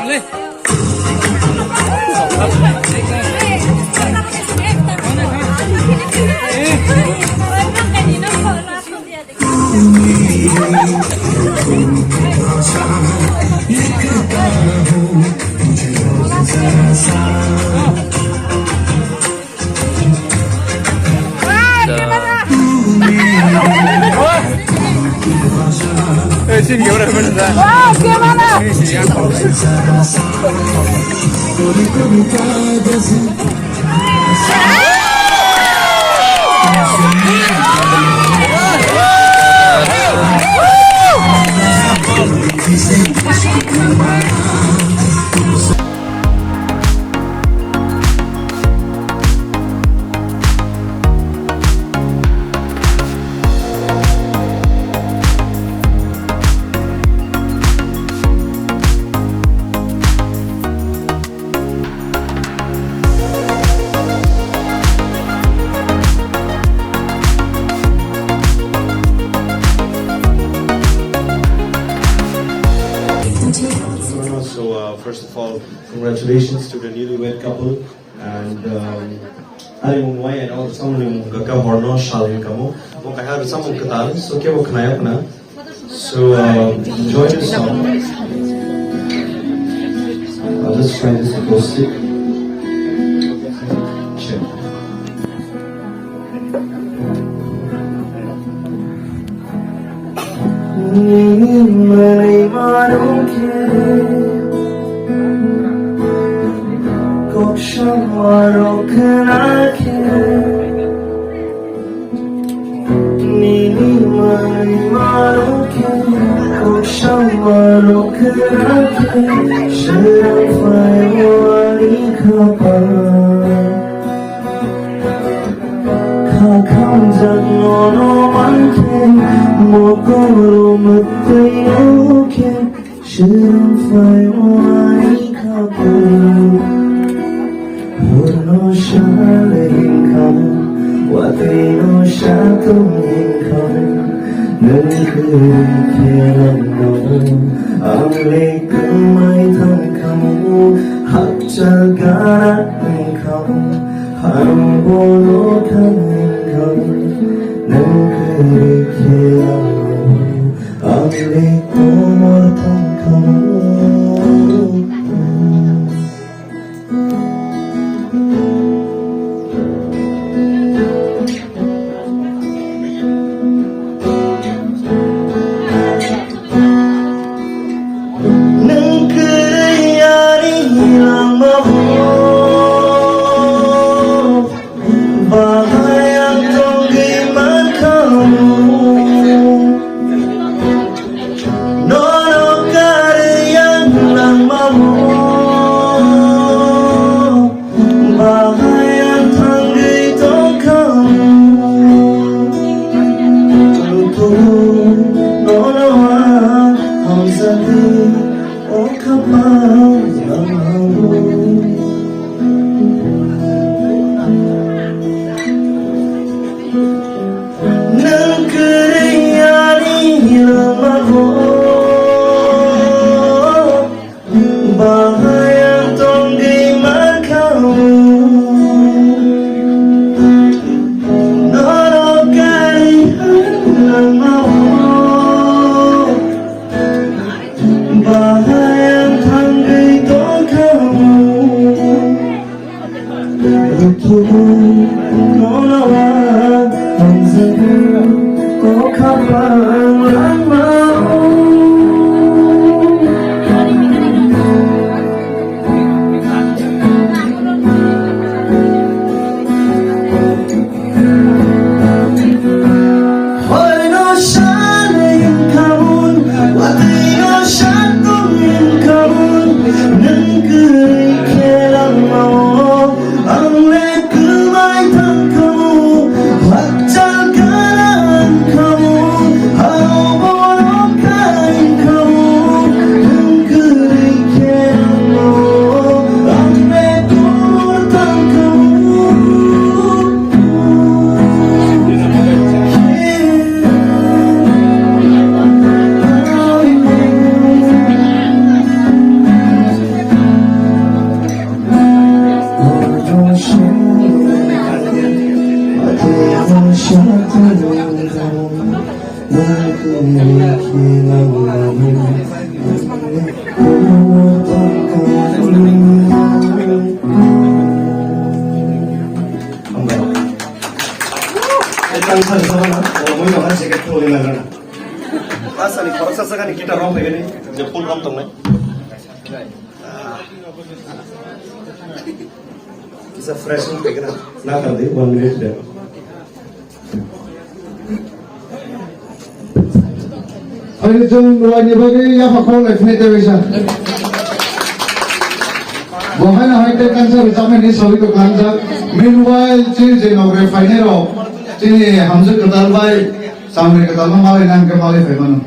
เลยSini gimana bener? Wow, gimana? So first of all, congratulations to the newlywed couple and alimong way and all someone gaga horno shalin kamo. I have some katal so ke wo khnaya apna. So enjoy the song. I'll just try this acoustic. Check. Bahaya tanggai tongkang answer sama na. Kalau mau makan sedikit boleh lagi na. Pas ani korang sesakan kita rom begini. Dia full rom tong na. Bisa fresh rom begini. Na कर दे 1 minute दे. Ayo jom luar ni bagi ya pakau life ni terasa. Bukan hanya itu kan saya zaman ini sahaja tu kan saya. Meanwhile, ciri nak refiner o, ciri hamzat ketal bay, sambil ketal malah nang kemal feman.